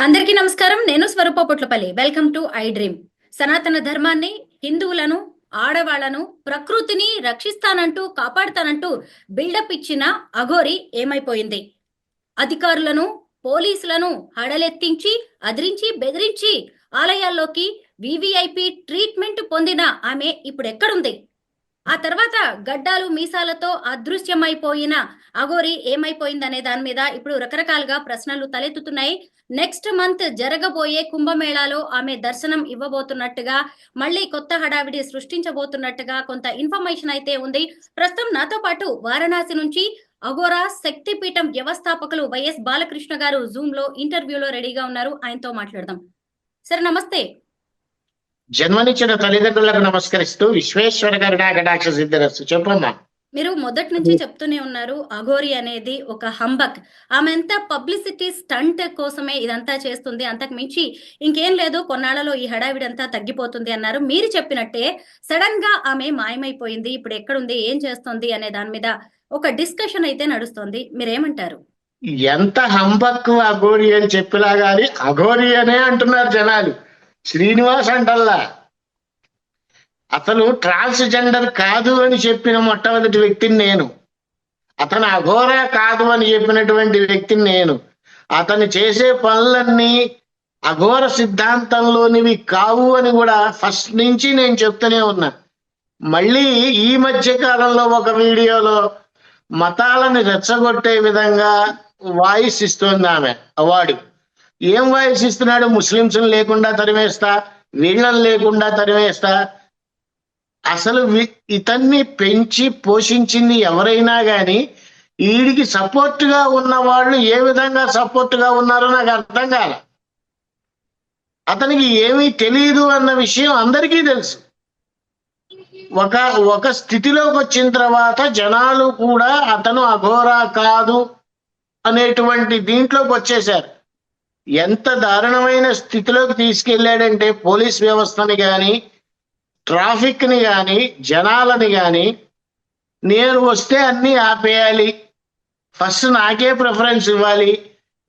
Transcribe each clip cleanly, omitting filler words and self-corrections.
అందరికీ నమస్కారం. నేను Swaroopa Potlapalli. Welcome to I dream. సనాతన ధర్మాన్ని, హిందువులను, ఆడవాళ్లను, ప్రకృతిని రక్షిస్తానంటూ కాపాడుతానంటూ బిల్డప్ ఇచ్చిన అఘోరి ఏమైపోయింది? అధికారులను, పోలీసులను హడలెత్తించి, అదిరించి, బెదిరించి ఆలయాల్లోకి వివిఐపి ట్రీట్మెంట్ పొందిన ఆమె ఇప్పుడు ఎక్కడుంది? ఆ తర్వాత గడ్డాలు మీసాలతో అదృశ్యమైపోయిన అఘోరి ఏమైపోయిందనే దాని మీద ఇప్పుడు రకరకాలుగా ప్రశ్నలు తలెత్తుతున్నాయి. నెక్స్ట్ మంత్ జరగబోయే కుంభమేళాలో ఆమె దర్శనం ఇవ్వబోతున్నట్టుగా, మళ్ళీ కొత్త హడావిడి సృష్టించబోతున్నట్టుగా కొంత ఇన్ఫర్మేషన్ అయితే ఉంది. ప్రస్తుతం నాతో పాటు వారణాసి నుంచి అఘోరా శక్తిపీఠం వ్యవస్థాపకులు వైఎస్ బాలకృష్ణ గారు జూమ్ లో ఇంటర్వ్యూలో రెడీగా ఉన్నారు. ఆయనతో మాట్లాడదాం. సరే, నమస్తే. జన్మనిచ్చిన తల్లిదండ్రులకు నమస్కరిస్తూ విశ్వేశ్వర కరుణాకటాక్ష సిద్ధిరస్తు. చెప్పమ్మా. మీరు మొదటి నుంచి చెప్తూనే ఉన్నారు, అఘోరి అనేది ఒక హంబక్. ఆమె ఎంత పబ్లిసిటీ స్టంట్ కోసమే ఇదంతా చేస్తుంది, అంతకు మించి ఇంకేం లేదు, కొన్నాళ్లలో ఈ హడావిడి అంతా తగ్గిపోతుంది అన్నారు. మీరు చెప్పినట్టే సడన్ గా ఆమె మాయమైపోయింది. ఇప్పుడు ఎక్కడుంది, ఏం చేస్తుంది అనే దాని మీద ఒక డిస్కషన్ అయితే నడుస్తుంది. మీరేమంటారు? ఎంత హంబక్ అఘోరి అని చెప్పిలా గాని అఘోరి అనే అంటున్నారు జనాలు. శ్రీనివాస్ అంటల్లా. అతను ట్రాన్స్జెండర్ కాదు అని చెప్పిన మొట్టమొదటి వ్యక్తిని నేను. అతను అఘోరా కాదు అని చెప్పినటువంటి వ్యక్తిని నేను. అతను చేసే పనులన్నీ అఘోర సిద్ధాంతంలోనివి కావు అని కూడా ఫస్ట్ నుంచి నేను చెప్తూనే ఉన్నా. మళ్ళీ ఈ మధ్య కాలంలో ఒక వీడియోలో మతాలను రెచ్చగొట్టే విధంగా వాయిస్ ఇస్తుంది ఆమె. అవార్డు ఏం వాయిస్ ఇస్తున్నాడు? ముస్లింస్ లేకుండా తరిమేస్తా, వీళ్ళని లేకుండా తరిమేస్తా. అసలు ఇతన్ని పెంచి పోషించింది ఎవరైనా గాని వీడికి సపోర్ట్ గా ఉన్న వాళ్ళు ఏ విధంగా సపోర్ట్ గా ఉన్నారో నాకు అర్థం కాల. అతనికి ఏమీ తెలియదు అన్న విషయం అందరికీ తెలుసు. ఒక స్థితిలోకి వచ్చిన తర్వాత జనాలు కూడా అతను అఘోరా కాదు అనేటువంటి దీంట్లోకి వచ్చేశారు. ఎంత దారుణమైన స్థితిలోకి తీసుకెళ్లాడంటే పోలీస్ వ్యవస్థని కానీ, ట్రాఫిక్ ని కానీ, జనాలని కానీ, నేను వస్తే అన్ని ఆపేయాలి, ఫస్ట్ నాకే ప్రిఫరెన్స్ ఇవ్వాలి,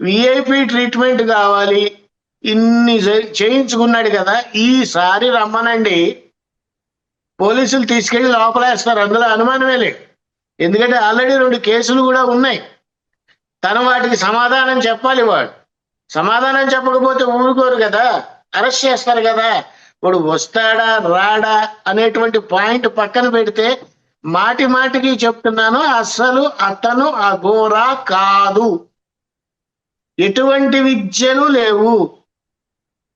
విఐపి ట్రీట్మెంట్ కావాలి, ఇన్ని చేయించుకున్నాడు కదా. ఈసారి రమ్మనండి, పోలీసులు తీసుకెళ్లి లోపలేస్తారు, అందులో అనుమానమే లేదు. ఎందుకంటే ఆల్రెడీ 2 కేసులు కూడా ఉన్నాయి. తను వాటికి సమాధానం చెప్పాలి. వాడు సమాధానం చెప్పకపోతే ఊరుకోరు కదా, అరెస్ట్ చేస్తారు కదా. వాడు వస్తాడా రాడా అనేటువంటి పాయింట్ పక్కన పెడితే మాటి మాటికి చెప్తున్నాను, అసలు అతను అఘోరా కాదు. ఎటువంటి విద్యలు లేవు,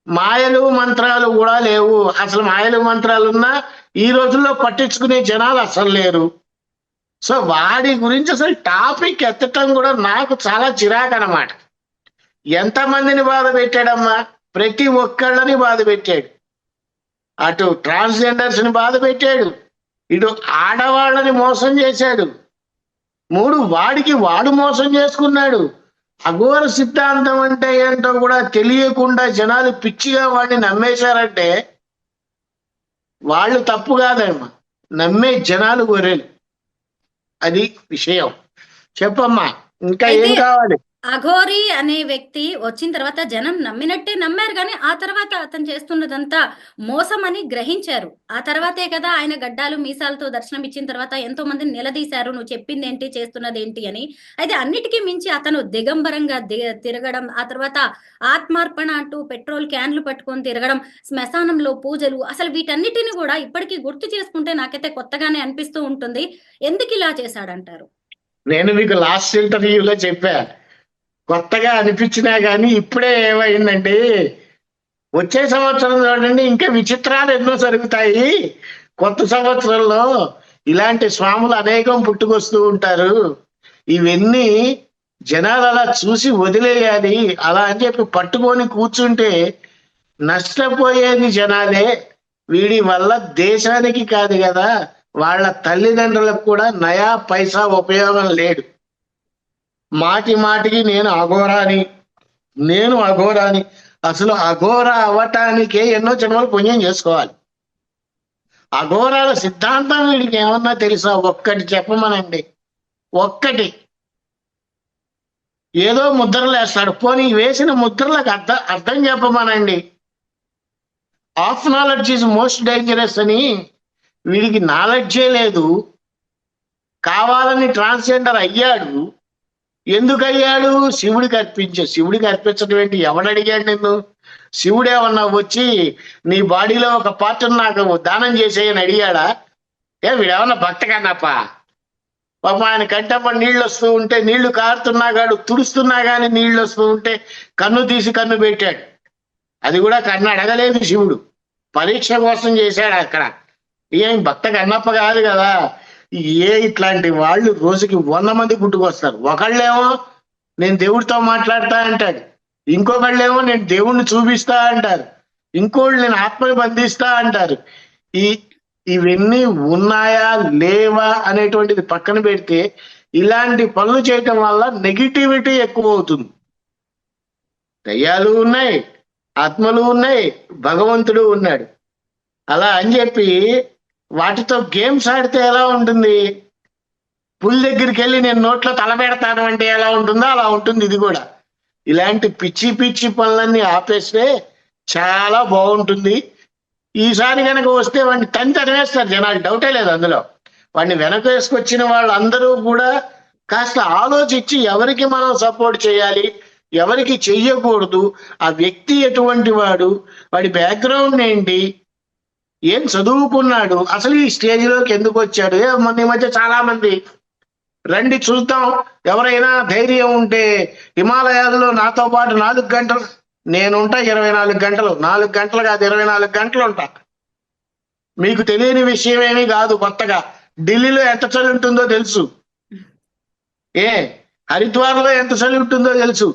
మాయలు మంత్రాలు కూడా లేవు. అసలు మాయలు మంత్రాలున్నా ఈ రోజుల్లో పట్టించుకునే జనాలు అసలు లేరు. సో వాడి గురించి అసలు టాపిక్ ఎత్తటం కూడా నాకు చాలా చిరాకు అన్నమాట. ఎంతమందిని బాధ పెట్టాడమ్మా? ప్రతి ఒక్కళ్ళని బాధ పెట్టాడు. అటు ట్రాన్స్జెండర్స్ ని బాధ పెట్టాడు, ఇటు ఆడవాళ్ళని మోసం చేశాడు. 3 వాడికి వాడు మోసం చేసుకున్నాడు. అఘోర సిద్ధాంతం అంటే ఏంటో కూడా తెలియకుండా జనాలు పిచ్చిగా వాడిని నమ్మేశారంటే వాళ్ళు తప్పు కాదమ్మా, నమ్మే జనాలు గొర్రెలు. అది విషయం. చెప్పమ్మా, ఇంకా ఏం కావాలి? అఘోరి అనే వ్యక్తి వచ్చిన తర్వాత జనం నమ్మినట్టే నమ్మారు, కానీ ఆ తర్వాత అతను చేస్తున్నదంతా మోసం అని గ్రహించారు. ఆ తర్వాతే కదా ఆయన గడ్డాలు మీసాలతో దర్శనం ఇచ్చిన తర్వాత ఎంతో మందిని నిలదీశారు, నువ్వు చెప్పింది ఏంటి, చేస్తున్నది ఏంటి అని. అయితే అన్నిటికీ మించి అతను దిగంబరంగా తిరగడం, ఆ తర్వాత ఆత్మార్పణ అంటూ పెట్రోల్ క్యాన్లు పట్టుకొని తిరగడం, శ్మశానంలో పూజలు, అసలు వీటన్నిటిని కూడా ఇప్పటికీ గుర్తు చేసుకుంటే నాకైతే కొత్తగానే అనిపిస్తూ ఉంటుంది. ఎందుకు ఇలా చేశాడంటారు? నేను మీకు లాస్ట్ ఇంటర్వ్యూలో చెప్పా, కొత్తగా అనిపించినా కానీ ఇప్పుడే ఏమైందండి, వచ్చే సంవత్సరం చూడండి ఇంకా విచిత్రాలు ఎన్నో జరుగుతాయి. కొత్త సంవత్సరంలో ఇలాంటి స్వాములు అనేకం పుట్టుకొస్తూ ఉంటారు. ఇవన్నీ జనాలు అలా చూసి వదిలేయాలి, అలా అని చెప్పి పట్టుకొని కూర్చుంటే నష్టపోయేది జనాలే. వీడి వల్ల దేశానికి కాదు కదా, వాళ్ళ తల్లిదండ్రులకు కూడా నయా పైసా ఉపయోగం లేదు. మాటి మాటికి నేను అఘోరాని. అసలు అఘోర అవ్వటానికే ఎన్నో జన్మలు పుణ్యం చేసుకోవాలి. అఘోరాల సిద్ధాంతం వీడికి ఏమన్నా తెలుసా? ఒక్కటి చెప్పమనండి, ఒక్కటి. ఏదో ముద్రలు వేస్తాడు. పోనీ వేసిన ముద్రలకు అర్థం చెప్పమనండి. Of knowledge is most dangerous అని వీడికి నాలెడ్జే లేదు, కావాలని ట్రాన్స్జెండర్ అయ్యాడు. ఎందుకు అయ్యాడు? శివుడికి అర్పించడం ఏంటి? ఎవడు అడిగాడు నిన్ను? శివుడు ఏమన్నా వచ్చి నీ బాడీలో ఒక పార్ట్ నాకు దానం చేసేయని అడిగాడా? వీడేమన్నా భక్త కన్నప్ప? పాప ఆయన కంటప్ప నీళ్ళు వస్తూ ఉంటే, నీళ్లు కారుతున్నాగాడు తుడుస్తున్నా కానీ నీళ్లు వస్తూ ఉంటే కన్ను తీసి కన్ను పెట్టాడు. అది కూడా కన్ను అడగలేదు శివుడు, పరీక్ష కోసం చేశాడు అక్కడ. ఏం భక్త కన్నప్ప కాదు కదా. ఇట్లాంటి వాళ్ళు రోజుకి 100 మంది పుట్టుకొస్తారు. ఒకళ్ళేమో నేను దేవుడితో మాట్లాడతా అంటాడు, ఇంకొకళ్ళేమో నేను దేవుణ్ణి చూపిస్తా అంటారు, ఇంకోళ్ళు నేను ఆత్మని బంధిస్తా అంటారు. ఇవన్నీ ఉన్నాయా లేవా అనేటువంటిది పక్కన పెడితే ఇలాంటి పనులు చేయటం వల్ల నెగిటివిటీ ఎక్కువ అవుతుంది. దయ్యాలు ఉన్నాయి, ఆత్మలు ఉన్నాయి, భగవంతుడు ఉన్నాడు. అలా అని చెప్పి వాటితో గేమ్స్ ఆడితే ఎలా ఉంటుంది? పుల్ దగ్గరికి వెళ్ళి నేను నోట్లో తల పెడతాను అంటే ఎలా ఉంటుందో అలా ఉంటుంది ఇది కూడా. ఇలాంటి పిచ్చి పిచ్చి పనులన్నీ ఆపేస్తే చాలా బాగుంటుంది. ఈసారి కనుక వస్తే వాడిని తరివేస్తారు జనాలు, డౌటే లేదు అందులో. వాడిని వెనక వేసుకొచ్చిన వాళ్ళందరూ కూడా కాస్త ఆలోచించి ఎవరికి మనం సపోర్ట్ చేయాలి, ఎవరికి చెయ్యకూడదు, ఆ వ్యక్తి ఎటువంటి వాడు, వాడి బ్యాక్గ్రౌండ్ ఏంటి, ఏం చదువుకున్నాడు, అసలు ఈ స్టేజ్లోకి ఎందుకు వచ్చాడు. ఈ మధ్య చాలా మంది రండి చూద్దాం, ఎవరైనా ధైర్యం ఉంటే హిమాలయాల్లో నాతో పాటు 4 గంటలు నేనుంటా, 24 గంటలు, 4 గంటలు కాదు 24 గంటలు ఉంటా. మీకు తెలియని విషయం ఏమీ కాదు. కొత్తగా ఢిల్లీలో ఎంత చలి ఉంటుందో తెలుసు, హరిద్వార్లో ఎంత చలి ఉంటుందో తెలుసు,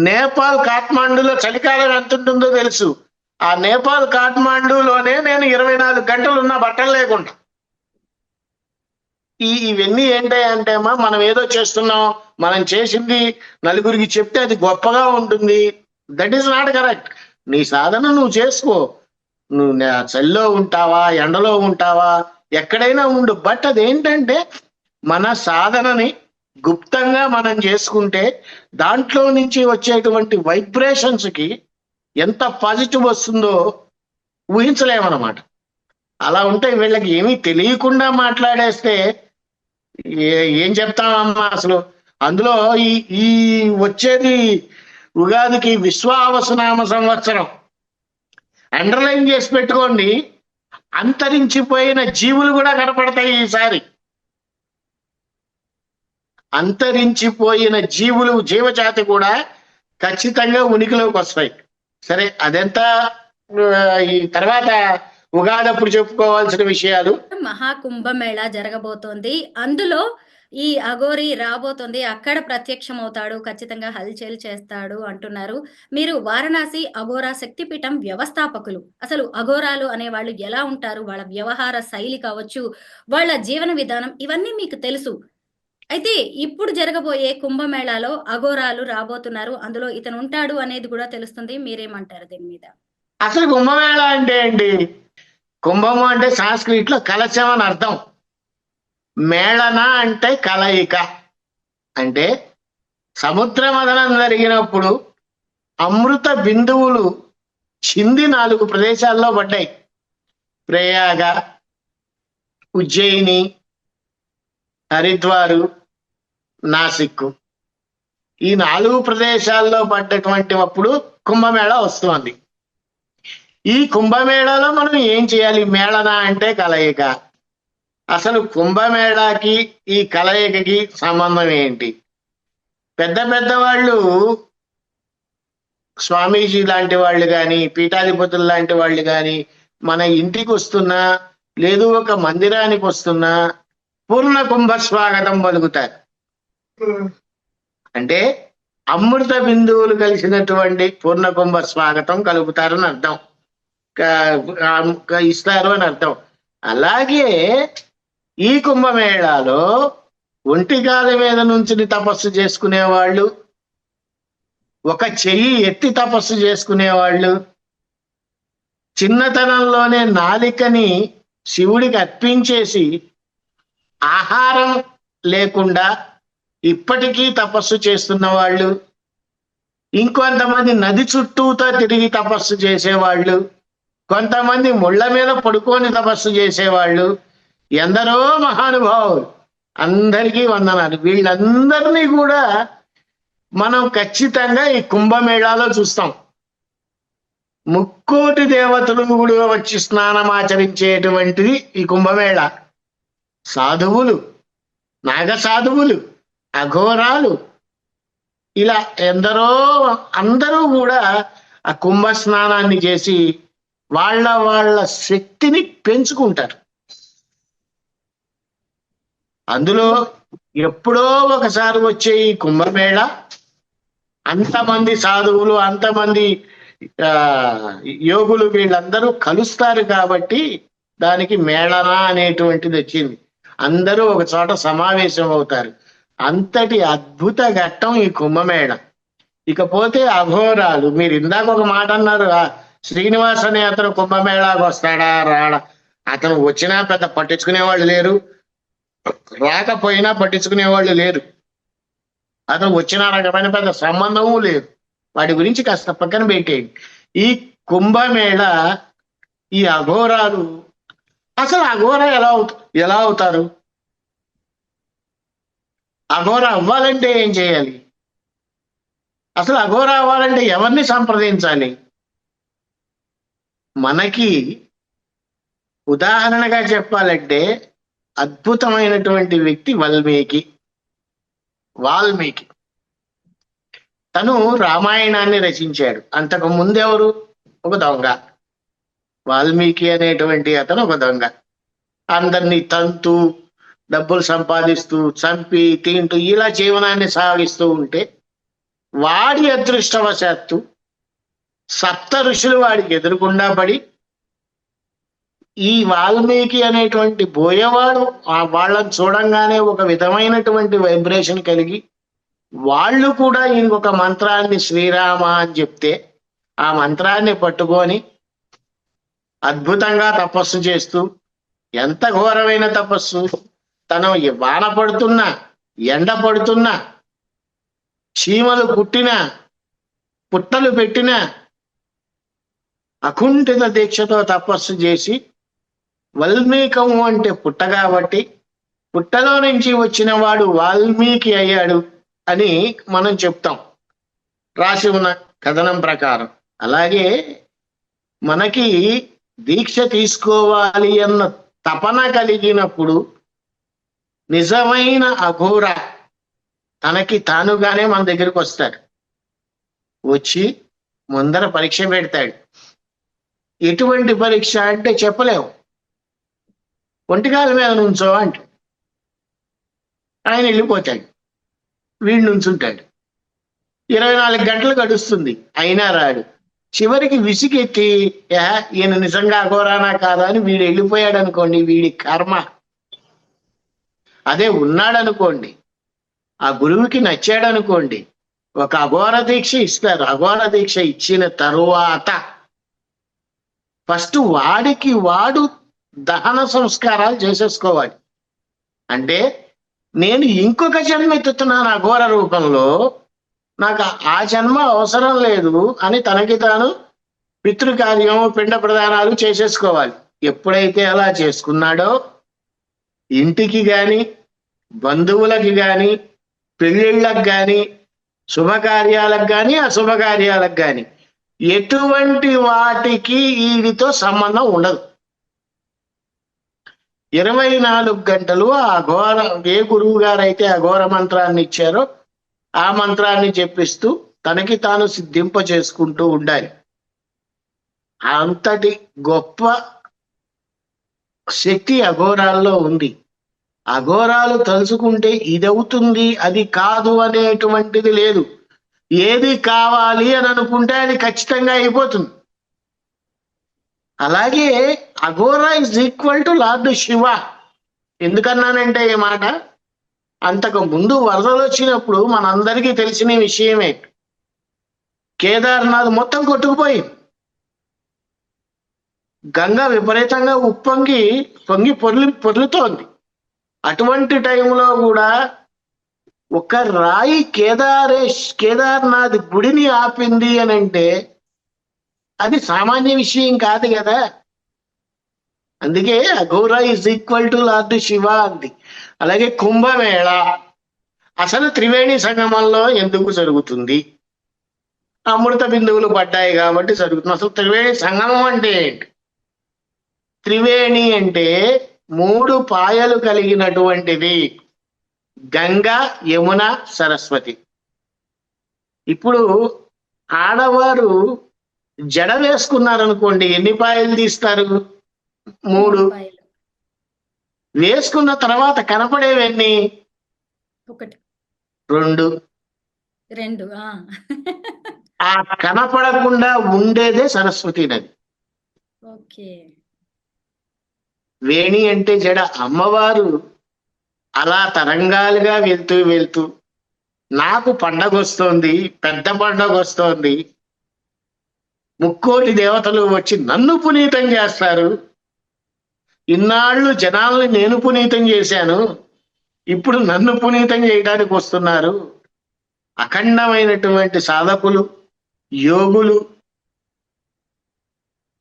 నేపాల్ కాఠ్మాండూలో చలికాలం ఎంత ఉంటుందో తెలుసు. ఆ నేపాల్ కాఠ్మాండూలోనే నేను 24 గంటలు ఉన్నా బట్టలు లేకుండా. ఇవన్నీ ఏంటంటే మనం ఏదో చేస్తున్నాం, మనం చేసింది నలుగురికి చెప్తే అది గొప్పగా ఉంటుంది. That is not correct. నీ సాధన నువ్వు చేసుకో. నువ్వు చలిలో ఉంటావా, ఎండలో ఉంటావా, ఎక్కడైనా ఉండు. బట్ అదేంటంటే మన సాధనని గుప్తంగా మనం చేసుకుంటే దాంట్లో నుంచి వచ్చేటువంటి వైబ్రేషన్స్కి ఎంత పాజిటివ్ వస్తుందో ఊహించలేమన్నమాట. అలా ఉంటే వీళ్ళకి ఏమీ తెలియకుండా మాట్లాడేస్తే ఏం చెప్తామమ్మా అసలు. అందులో ఈ వచ్చేది ఉగాదికి విశ్వావసునామ సంవత్సరం. అండర్లైన్ చేసి పెట్టుకోండి, అంతరించిపోయిన జీవులు కూడా కనపడతాయి ఈసారి. అంతరించిపోయిన జీవజాతి కూడా ఖచ్చితంగా ఉనికిలోకి వస్తాయి. సరే, అదంతా ఈ తర్వాత ఉగాది అప్పుడు చెప్పుకోవాల్సిన విషయాలు. మహాకుంభమేళా జరగబోతోంది, అందులో ఈ అఘోరి రాబోతోంది, అక్కడ ప్రత్యక్షమవుతాడు, ఖచ్చితంగా హల్చల్ చేస్తాడు అంటున్నారు. మీరు వారణాసి అఘోరా శక్తిపీఠం వ్యవస్థాపకులు. అసలు అఘోరాలు అనేవాళ్ళు ఎలా ఉంటారు, వాళ్ళ వ్యవహార శైలి కావచ్చు, వాళ్ళ జీవన విధానం, ఇవన్నీ మీకు తెలుసు. అయితే ఇప్పుడు జరగబోయే కుంభమేళాలో అఘోరాలు రాబోతున్నారు, అందులో ఇతను ఉంటాడు అనేది కూడా తెలుస్తుంది. మీరేమంటారు దీని మీద? అసలు కుంభమేళ అంటే ఏంటి? కుంభము అంటే సాంస్క్రిట్ లో కలశం అని అర్థం. మేళన అంటే కలయిక. అంటే సముద్ర మదనం జరిగినప్పుడు అమృత బిందువులు చింది 4 ప్రదేశాల్లో పడ్డాయి. ప్రయాగ, ఉజ్జయిని, హరిద్వారు, నాసిక్. ఈ 4 ప్రదేశాల్లో పడ్డటువంటి అప్పుడు కుంభమేళ వస్తుంది. ఈ కుంభమేళాలో మనం ఏం చేయాలి? మేళన అంటే కలయిక. అసలు కుంభమేళాకి ఈ కలయికకి సంబంధం ఏంటి? పెద్ద వాళ్ళు, స్వామీజీ లాంటి వాళ్ళు కానీ, పీఠాధిపతులు లాంటి వాళ్ళు కానీ మన ఇంటికి వస్తున్నా, లేదు ఒక మందిరానికి వస్తున్నా పూర్ణ కుంభ స్వాగతం పలుకుతారు. అంటే అమృత బిందువులు కలిసినటువంటి పూర్ణ కుంభ స్వాగతం కలుపుతారని అర్థం, ఇస్తారు అని అర్థం. అలాగే ఈ కుంభమేళాలో ఒంటికాల మీద నుంచి తపస్సు చేసుకునేవాళ్ళు, ఒక చెయ్యి ఎత్తి తపస్సు చేసుకునేవాళ్ళు, చిన్నతనంలోనే నాలికని శివుడికి అర్పించేసి ఆహారం లేకుండా ఇప్పటికీ తపస్సు చేస్తున్న వాళ్ళు, ఇంకొంతమంది నది చుట్టూతో తిరిగి తపస్సు చేసేవాళ్ళు, కొంతమంది ముళ్ళ మీద పడుకొని తపస్సు చేసేవాళ్ళు, ఎందరో మహానుభావులు, అందరికీ వందనాలు. వీళ్ళందరినీ కూడా మనం ఖచ్చితంగా ఈ కుంభమేళాలో చూస్తాం. ముక్కోటి దేవతలు కూడా వచ్చి స్నానమాచరించేటువంటిది ఈ కుంభమేళ. సాధువులు, నాగ సాధువులు, అఘోరాలు, ఇలా ఎందరో అందరూ కూడా ఆ కుంభ స్నానాన్ని చేసి వాళ్ళ శక్తిని పెంచుకుంటారు. అందులో ఎప్పుడో ఒకసారి వచ్చే ఈ కుంభమేళ అంతమంది సాధువులు, అంతమంది యోగులు వీళ్ళందరూ కలుస్తారు కాబట్టి దానికి మేళన అనేటువంటిది వచ్చింది. అందరూ ఒక చోట సమావేశం అవుతారు. అంతటి అద్భుత ఘట్టం ఈ కుంభమేళ. ఇకపోతే అఘోరాలు, మీరు ఇందాక ఒక మాట అన్నారు, శ్రీనివాస్ అనే అతను కుంభమేళాకు వస్తాడా రాడా? అతను వచ్చినా పెద్ద పట్టించుకునే వాళ్ళు లేరు, రాకపోయినా పట్టించుకునే వాళ్ళు లేరు. అతను వచ్చిన రకమైన పెద్ద సంబంధము లేదు. వాటి గురించి కాస్త పక్కన పెట్టేయండి. ఈ కుంభమేళ, ఈ అఘోరాలు, అసలు అఘోర ఎలా అవుతారు? అఘోర అవ్వాలంటే ఏం చేయాలి? అసలు అఘోర అవ్వాలంటే ఎవరిని సంప్రదించాలి? మనకి ఉదాహరణగా చెప్పాలంటే అద్భుతమైనటువంటి వ్యక్తి వాల్మీకి. తను రామాయణాన్ని రచించాడు. అంతకు ముందెవరు? ఒక దొంగ. వాల్మీకి అనేటువంటి అతను ఒక దొంగ. అందరినీ తంతు, డబ్బులు సంపాదిస్తూ, చంపి, తింటూ ఇలా జీవనాన్ని సాగిస్తూ ఉంటే వాడి అదృష్టవశాత్తు సప్త ఋషులు వాడికి ఎదురుకుండా పడి ఈ వాల్మీకి అనేటువంటి బోయేవాడు వాళ్ళని చూడంగానే ఒక విధమైనటువంటి వైబ్రేషన్ కలిగి వాళ్ళు కూడా ఇంకొక మంత్రాన్ని శ్రీరామ అని చెప్తే ఆ మంత్రాన్ని పట్టుకొని అద్భుతంగా తపస్సు చేస్తూ, ఎంత ఘోరమైన తపస్సు! తను వాన పడుతున్నా, ఎండ పడుతున్నా, చీమలు పుట్టినా, పుట్టలు పెట్టినా అకుంఠిత దీక్షతో తపస్సు చేసి, వాల్మీకము అంటే పుట్ట కాబట్టి పుట్టలో నుంచి వచ్చిన వాడు వాల్మీకి అయ్యాడు అని మనం చెప్తాం రాసి ఉన్న కథనం ప్రకారం. అలాగే మనకి దీక్ష తీసుకోవాలి అన్న తపన కలిగినప్పుడు నిజమైన అఘోర తనకి తానుగానే మన దగ్గరికి వస్తాడు. వచ్చి ముందర పరీక్ష పెడతాడు. ఎటువంటి పరీక్ష అంటే చెప్పలేము. ఒంటికాల మీద నుంచో అంట, ఆయన వెళ్ళిపోతాడు, వీడు నుంచుంటాడు. 24 గంటలు గడుస్తుంది, అయినా రాడు. చివరికి విసిగెత్తి ఈయన నిజంగా అఘోరానా కాదా అని వీడు వెళ్ళిపోయాడు అనుకోండి, వీడి కర్మ. అదే ఉన్నాడనుకోండి, ఆ గురువుకి నచ్చాడనుకోండి, ఒక అఘోర దీక్ష ఇస్తారు. అఘోర దీక్ష ఇచ్చిన తరువాత ఫస్ట్ వాడికి వాడు దహన సంస్కారాలు చేసేసుకోవాలి. అంటే నేను ఇంకొక జన్మ ఎత్తుతున్నాను అఘోర రూపంలో, నాకు ఆ జన్మ అవసరం లేదు అని తనకి తాను పితృకార్యం, పిండ ప్రదానాలు చేసేసుకోవాలి. ఎప్పుడైతే అలా చేసుకున్నాడో ఇంటికి గాని, బంధువులకి గాని, పెళ్ళిళ్ళకి గాని, శుభకార్యాలకు గాని, అశుభకార్యాలకు గాని ఎటువంటి వాటికి వీడితో సంబంధం ఉండదు. 24 గంటలు ఆ అఘోర, ఏ గురువు గారైతే అఘోర మంత్రాన్ని ఇచ్చారో ఆ మంత్రాన్ని చెప్పిస్తూ తనకి తాను సిద్ధింప చేసుకుంటూ ఉండాలి. అంతటి గొప్ప శక్తి అఘోరాల్లో ఉంది. అఘోరాలు తలుచుకుంటే ఇదవుతుంది, అది కాదు అనేటువంటిది లేదు. ఏది కావాలి అని అనుకుంటే అది ఖచ్చితంగా అయిపోతుంది. అలాగే Aghora is equal to Lord Shiva. ఎందుకన్నానంటే ఈ మాట, అంతకు ముందు వరదలు వచ్చినప్పుడు మనందరికీ తెలిసిన విషయమే, కేదార్నాథ్ మొత్తం కొట్టుకుపోయింది. గంగ విపరీతంగా పొంగి పొర్లుతోంది. అటువంటి టైంలో కూడా ఒక రాయి కేదార్నాథ్ గుడిని ఆపింది అని అంటే అది సామాన్య విషయం కాదు కదా. అందుకే Aghora is equal to Lord Shiva అంది. అలాగే కుంభమేళ అసలు త్రివేణి సంగమంలో ఎందుకు జరుగుతుంది? అమృత బిందువులు పడ్డాయి కాబట్టి జరుగుతుంది. అసలు త్రివేణి సంగమం అంటే ఏంటి? త్రివేణి అంటే 3 పాయలు కలిగినటువంటిది. గంగా, యమున, సరస్వతి. ఇప్పుడు ఆడవారు జడ వేసుకున్నారనుకోండి, ఎన్ని పాయలు తీస్తారు? 3. పాయలు. వేసుకున్న తర్వాత కనపడేవన్నీ? 1 2. 2 ఆ కనపడకుండా ఉండేదే సరస్వతి నది. ఓకే. వేణి అంటే జడ. అమ్మవారు అలా తరంగాలుగా వెళ్తూ వెళ్తూ నాకు పండగ వస్తోంది, పెద్ద పండగ వస్తోంది, 3,000,000 దేవతలు వచ్చి నన్ను పునీతం చేస్తారు, ఇన్నాళ్ళు జనాల్ని నేను పునీతం చేశాను, ఇప్పుడు నన్ను పునీతం చేయడానికి వస్తున్నారు అఖండమైనటువంటి సాధకులు, యోగులు,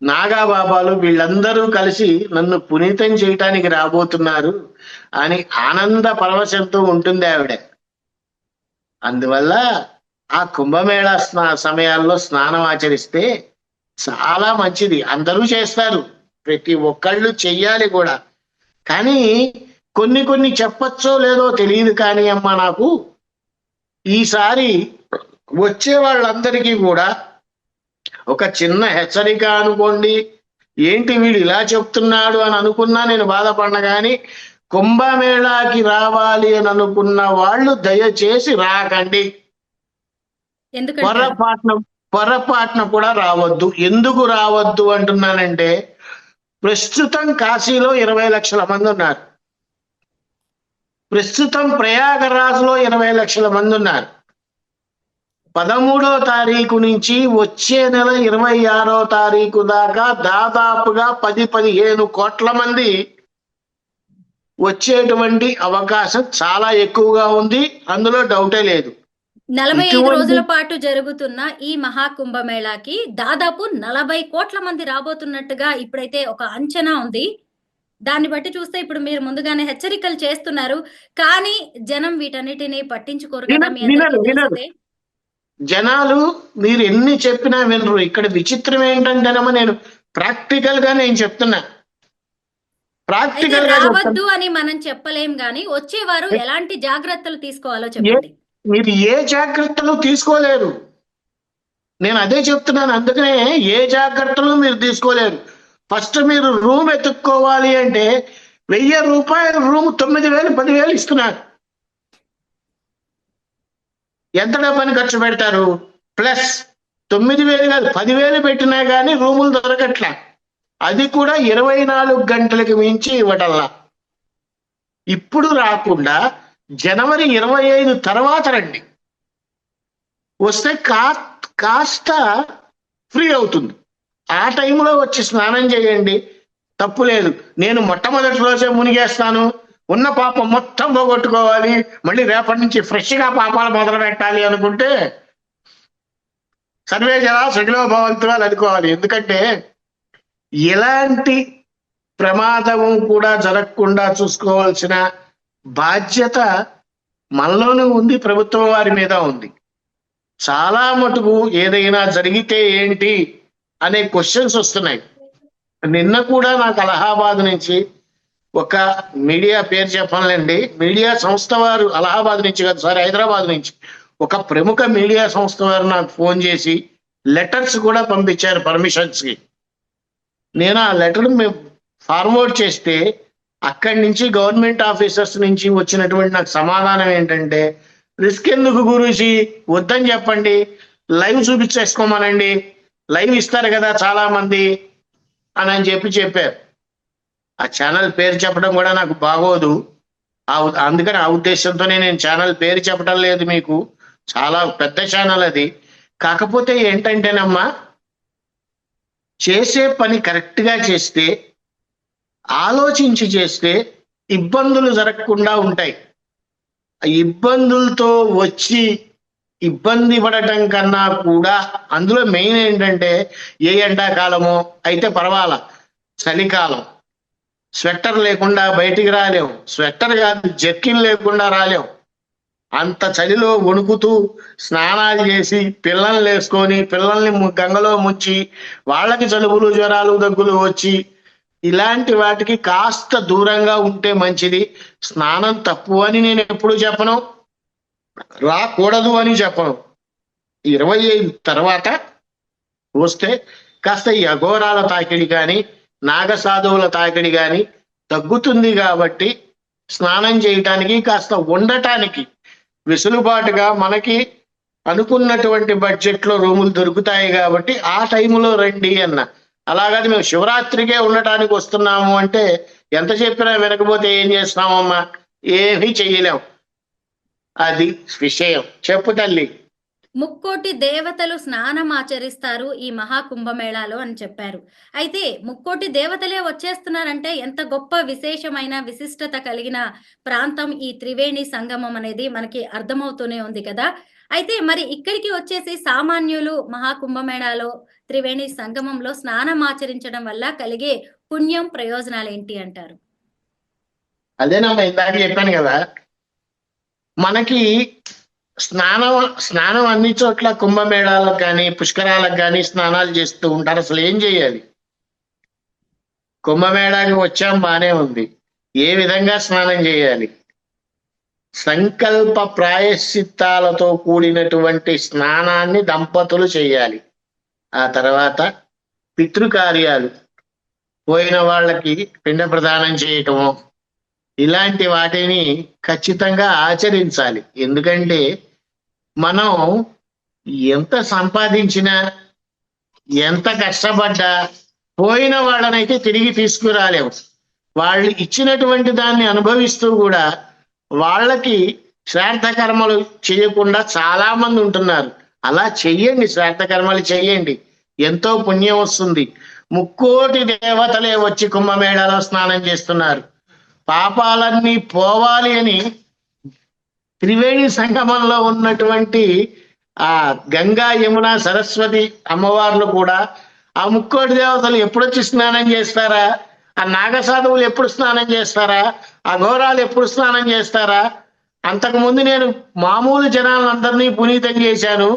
నాగాబాబాలు, వీళ్ళందరూ కలిసి నన్ను పునీతం చేయటానికి రాబోతున్నారు అని ఆనంద పరవశంతో ఉంటుంది ఆవిడ. అందువల్ల ఆ కుంభమేళా సమయాల్లో స్నానం ఆచరిస్తే చాలా మంచిది. అందరూ చేస్తారు, ప్రతి ఒక్కళ్ళు చెయ్యాలి కూడా. కానీ కొన్ని చెప్పచ్చో లేదో తెలియదు. కానీ అమ్మ, నాకు ఈసారి వచ్చే వాళ్ళందరికీ కూడా ఒక చిన్న హెచ్చరిక అనుకోండి. ఏంటి వీడు ఇలా చెప్తున్నాడు అని అనుకున్నా నేను బాధపడిన, కానీ కుంభమేళాకి రావాలి అని అనుకున్న వాళ్ళు దయచేసి రాకండి. ఎందుకంటే పొరపాటున కూడా రావద్దు. ఎందుకు రావద్దు అంటున్నానంటే, ప్రస్తుతం కాశీలో 20 లక్షల మంది ఉన్నారు, ప్రస్తుతం ప్రయాగరాజ్లో 20 లక్షల మంది ఉన్నారు. 13వ తారీఖు నుంచి వచ్చే నెల 26వ తారీఖు దాకా దాదాపుగా 10-15 కోట్ల మంది వచ్చేటువంటి అవకాశం చాలా ఎక్కువగా ఉంది. అందులో డౌటే లేదు. 45 రోజుల పాటు జరుగుతున్న ఈ మహాకుంభమేళాకి దాదాపు 40 కోట్ల మంది రాబోతున్నట్టుగా ఇప్పుడైతే ఒక అంచనా ఉంది. దాన్ని బట్టి చూస్తే ఇప్పుడు మీరు ముందుగానే హెచ్చరికలు చేస్తున్నారు, కానీ జనం వీటన్నిటిని పట్టించుకోరు కదా. మీ అందరికీ తెలిసిందే. జనాలు మీరు ఎన్ని చెప్పినా వినరు. ఇక్కడ విచిత్రం ఏంటంటేనమ్మా, నేను ప్రాక్టికల్ గా నేను చెప్తున్నా. ప్రాక్టికల్ గా రావద్దు అని మనం చెప్పలేం, గాని వచ్చేవారు ఎలాంటి జాగ్రత్తలు తీసుకోవాలో చెప్పండి. మీరు ఏ జాగ్రత్తలు తీసుకోలేరు, నేను అదే చెప్తున్నాను. అందుకనే ఏ జాగ్రత్తలు మీరు తీసుకోలేరు. ఫస్ట్ మీరు రూమ్ ఎత్తుక్కోవాలి అంటే 1000 రూపాయల రూమ్ 9,000, 10,000 ఇస్తున్నారు. ఎంత డబ్బని ఖర్చు పెడతారు? ప్లస్ 9,000 కాదు, 10,000 పెట్టినా కానీ రూములు దొరకట్లే. అది కూడా 24 గంటలకు మించి ఇవ్వటల్లా. ఇప్పుడు రాకుండా జనవరి 25 తర్వాత రండి, వస్తే కాస్త ఫ్రీ అవుతుంది. ఆ టైంలో వచ్చి స్నానం చేయండి, తప్పు లేదు. నేను మొట్టమొదటి రోజే మునిగేస్తాను, ఉన్న పాపం మొత్తం పోగొట్టుకోవాలి, మళ్ళీ రేపటి నుంచి ఫ్రెష్గా పాపాలు మొదలు పెట్టాలి అనుకుంటే సర్వే జనా సుఖినో భవంతు అని అనుకోవాలి. ఎందుకంటే ఎలాంటి ప్రమాదము కూడా జరగకుండా చూసుకోవాల్సిన బాధ్యత మనలోనూ ఉంది, ప్రభుత్వం వారి మీద ఉంది. చాలా మటుకు ఏదైనా జరిగితే ఏంటి అనే క్వశ్చన్స్ వస్తున్నాయి. నిన్న కూడా నాకు అలహాబాద్ నుంచి ఒక మీడియా పేరు చెప్పాలండి, మీడియా సంస్థ వారు, అలహాబాద్ నుంచి కాదు సార్, హైదరాబాద్ నుంచి ఒక ప్రముఖ మీడియా సంస్థ వారు నాకు ఫోన్ చేసి లెటర్స్ కూడా పంపించారు పర్మిషన్స్ కి. నేను ఆ లెటర్ ఫార్వర్డ్ చేస్తే అక్కడి నుంచి గవర్నమెంట్ ఆఫీసర్స్ నుంచి వచ్చినటువంటి నాకు సమాధానం ఏంటంటే, రిస్క్ ఎందుకు గురూజీ, వద్దని చెప్పండి, లైవ్ చూపించేసుకోమనండి, లైవ్ ఇస్తారు కదా చాలా మంది అని చెప్పారు. ఆ ఛానల్ పేరు చెప్పడం కూడా నాకు బాగోదు, అందుకని ఆ ఉద్దేశంతోనే నేను ఛానల్ పేరు చెప్పడం లేదు. మీకు చాలా పెద్ద ఛానల్ అది. కాకపోతే ఏంటంటేనమ్మా, చేసే పని కరెక్ట్ గా చేస్తే, ఆలోచించి చేస్తే ఇబ్బందులు జరగకుండా ఉంటాయి. ఇబ్బందులతో వచ్చి ఇబ్బంది పడటం కన్నా కూడా అందులో మెయిన్ ఏంటంటే ఏ ఎండాకాలమో అయితే పర్వాలా, చలికాలం స్వెట్టర్ లేకుండా బయటికి రాలేం, స్వెట్టర్ కాదు జర్కిన్ లేకుండా రాలేం. అంత చలిలో వణుకుతూ స్నానాలు చేసి పిల్లల్ని వేసుకొని పిల్లల్ని గంగలో ముంచి వాళ్ళకి జలుబులు జ్వరాలు దగ్గులు వచ్చి ఇలాంటి వాటికి కాస్త దూరంగా ఉంటే మంచిది. స్నానం తప్పు అని నేను ఎప్పుడు చెప్పను, రాకూడదు అని చెప్పను. 25 తర్వాత వస్తే కాస్త ఈ అఘోరాల తాకిడి కానీ నాగసాధువుల తాకిడి కానీ తగ్గుతుంది. కాబట్టి స్నానం చేయటానికి కాస్త ఉండటానికి వెసులుబాటుగా మనకి అనుకున్నటువంటి బడ్జెట్ లో రూములు దొరుకుతాయి కాబట్టి ఆ టైంలో రండి అన్న. అలాగని మేము శివరాత్రికే ఉండటానికి వస్తున్నాము అంటే ఎంత చెప్పినా వినకపోతే ఏం చేస్తామమ్మా, ఏమీ చెయ్యలేం. అది విషయం. చెప్పు తల్లి. ముక్కోటి దేవతలు స్నానం ఆచరిస్తారు ఈ మహాకుంభమేళాలో అని చెప్పారు. అయితే ముక్కోటి దేవతలే వచ్చేస్తున్నారంటే ఎంత గొప్ప విశేషమైన విశిష్టత కలిగిన ప్రాంతం ఈ త్రివేణి సంగమం అనేది మనకి అర్థమవుతూనే ఉంది కదా. అయితే మరి ఇక్కడికి వచ్చేసి సామాన్యులు మహాకుంభమేళాలో త్రివేణి సంగమంలో స్నానం ఆచరించడం వల్ల కలిగే పుణ్యం ప్రయోజనాలు ఏంటి అంటారు? అదేనమ్మా ఇందాక చెప్పాను కదా, మనకి స్నానం అన్ని చోట్ల కుంభమేళాలకు కానీ పుష్కరాలకు కానీ స్నానాలు చేస్తూ ఉంటారు. అసలు ఏం చేయాలి? కుంభమేళాకి వచ్చాం బానే ఉంది, ఏ విధంగా స్నానం చేయాలి? సంకల్ప ప్రాయశ్చిత్తాలతో కూడినటువంటి స్నానాన్ని దంపతులు చేయాలి. ఆ తర్వాత పితృకార్యాలు, పోయిన వాళ్ళకి పిండ ప్రదానం చేయటము, ఇలాంటి వాటిని ఖచ్చితంగా ఆచరించాలి. ఎందుకంటే మనం ఎంత సంపాదించినా ఎంత కష్టపడ్డా పోయిన వాళ్ళనైతే తిరిగి తీసుకురాలేము. వాళ్ళు ఇచ్చినటువంటి దాన్ని అనుభవిస్తూ కూడా వాళ్ళకి శ్రాద్ధ కర్మలు చేయకుండా చాలా మంది ఉంటున్నారు. అలా చెయ్యండి, శ్రాద్ధ కర్మలు చెయ్యండి, ఎంతో పుణ్యం వస్తుంది. ముక్కోటి దేవతలే వచ్చి కుంభమేళాలో స్నానం చేస్తున్నారు. పాపాలన్నీ పోవాలి అని త్రివేణి సంగమంలో ఉన్నటువంటి ఆ గంగా యమున సరస్వతి అమ్మవార్లు కూడా ఆ ముక్కోటి దేవతలు ఎప్పుడొచ్చి స్నానం చేస్తారా, ఆ నాగసాధువులు ఎప్పుడు స్నానం చేస్తారా, ఆ ఘోరాలు ఎప్పుడు స్నానం చేస్తారా? అంతకుముందు నేను మామూలు జనాలందరినీ పునీతం చేశాను,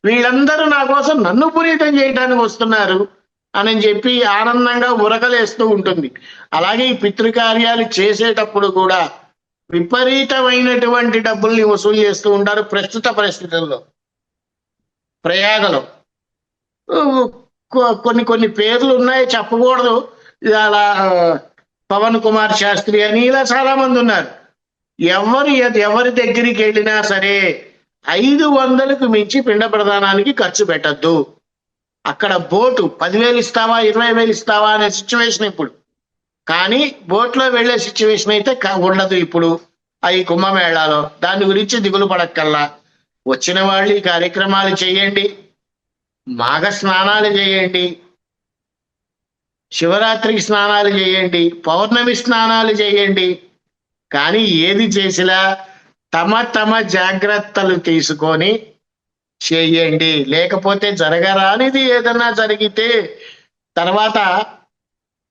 వీళ్ళందరూ నా కోసం నన్ను పునీతం చేయడానికి వస్తున్నారు అని చెప్పి ఆనందంగా ఉరకలేస్తూ ఉంటుంది. అలాగే ఈ పితృకార్యాలు చేసేటప్పుడు కూడా విపరీతమైనటువంటి డబ్బుల్ని వసూలు చేస్తూ ఉంటారు. ప్రస్తుత పరిస్థితుల్లో ప్రయాగలో కొన్ని పేర్లు ఉన్నాయి, చెప్పకూడదు. అలా పవన్ కుమార్ శాస్త్రి అని ఇలా చాలా మంది ఉన్నారు. ఎవరి దగ్గరికి వెళ్ళినా సరే 500కు మించి పిండ ప్రదానానికి ఖర్చు పెట్టద్దు. అక్కడ బోటు 10,000 ఇస్తావా 20,000 ఇస్తావా అనే సిచ్యువేషన్ ఇప్పుడు. కానీ బోట్లో వెళ్లే సిచ్యువేషన్ అయితే ఉండదు ఇప్పుడు ఈ కుంభమేళాలో. దాని గురించి దిగులు పడక్కల్లా. వచ్చిన వాళ్ళు ఈ కార్యక్రమాలు చేయండి, మాఘ స్నానాలు చేయండి, శివరాత్రికి స్నానాలు చేయండి, పౌర్ణమి స్నానాలు చేయండి. కానీ ఏది చేసినా తమ జాగ్రత్తలు తీసుకొని చేయండి. లేకపోతే జరగరానిది ఏదన్నా జరిగితే తర్వాత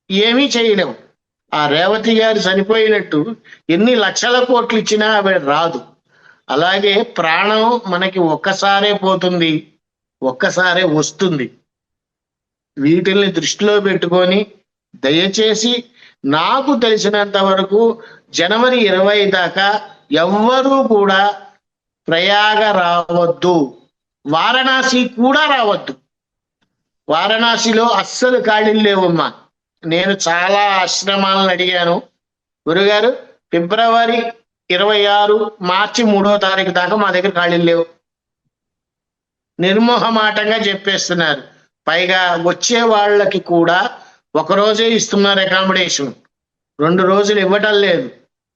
ఏమీ చేయలేము. ఆ రేవతి గారు చనిపోయినట్టు ఎన్ని లక్షల కోట్లు ఇచ్చినా అవి రాదు. అలాగే ప్రాణం మనకి ఒక్కసారే పోతుంది, ఒక్కసారే వస్తుంది. వీటిల్ని దృష్టిలో పెట్టుకొని దయచేసి నాకు తెలిసినంత వరకు జనవరి 20 దాకా ఎవ్వరూ కూడా ప్రయాగ రావద్దు, వారణాసి కూడా రావద్దు. వారణాసిలో అస్సలు ఖాళీలు లేవమ్మా. నేను చాలా ఆశ్రమాలను అడిగాను, గురుగారు ఫిబ్రవరి 26 మార్చి 3వ తారీఖు దాకా మా దగ్గర ఖాళీలు లేవు, నిర్మోహమాటంగా చెప్పేస్తున్నారు. పైగా వచ్చే వాళ్ళకి కూడా 1 రోజే ఇస్తున్నారు అకామిడేషన్, 2 రోజులు ఇవ్వటం లేదు.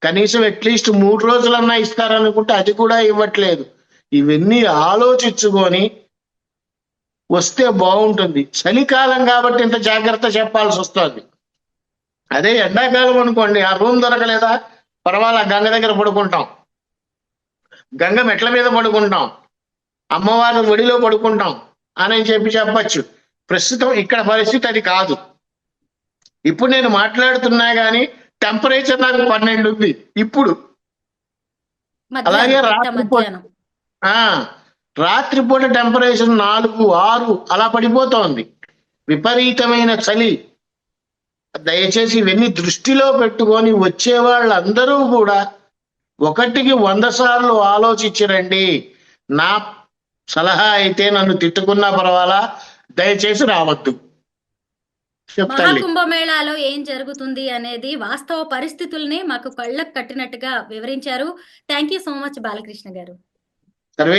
కనీసం అట్లీస్ట్ 3 రోజులన్నా ఇస్తారనుకుంటే అది కూడా ఇవ్వట్లేదు. ఇవన్నీ ఆలోచించుకొని వస్తే బాగుంటుంది. చలికాలం కాబట్టి ఇంత జాగ్రత్త చెప్పాల్సి వస్తుంది. అదే ఎండాకాలం అనుకోండి, ఆ రూమ్ దొరకలేదా పర్వాలా, గంగ దగ్గర పడుకుంటాం. గంగ మెట్ల మీద పడుకుంటాం, అమ్మవారి ఒడిలో పడుకుంటాం అని చెప్పి చెప్పచ్చు. ప్రస్తుతం ఇక్కడ పరిస్థితి అది కాదు. ఇప్పుడు నేను మాట్లాడుతున్నా గానీ టెంపరేచర్ నాకు 12 ఉంది ఇప్పుడు. అలాగే మధ్యాహ్నం రాత్రిపూట టెంపరేచర్ 4, 6 అలా పడిపోతోంది. విపరీతమైన చలి. దయచేసి ఇవన్నీ దృష్టిలో పెట్టుకొని వచ్చే వాళ్ళందరూ కూడా 1కి 100 సార్లు ఆలోచించరండి. నా సలహా అయితే, నన్ను తిట్టుకున్నా పర్వాలా, దయచేసి రావద్దు చెప్తాను. మహాకుంభమేళాలో ఏం జరుగుతుంది అనేది వాస్తవ పరిస్థితుల్ని మాకు కళ్ళకు కట్టినట్టుగా వివరించారు. Thank you so much Balakrishna గారు.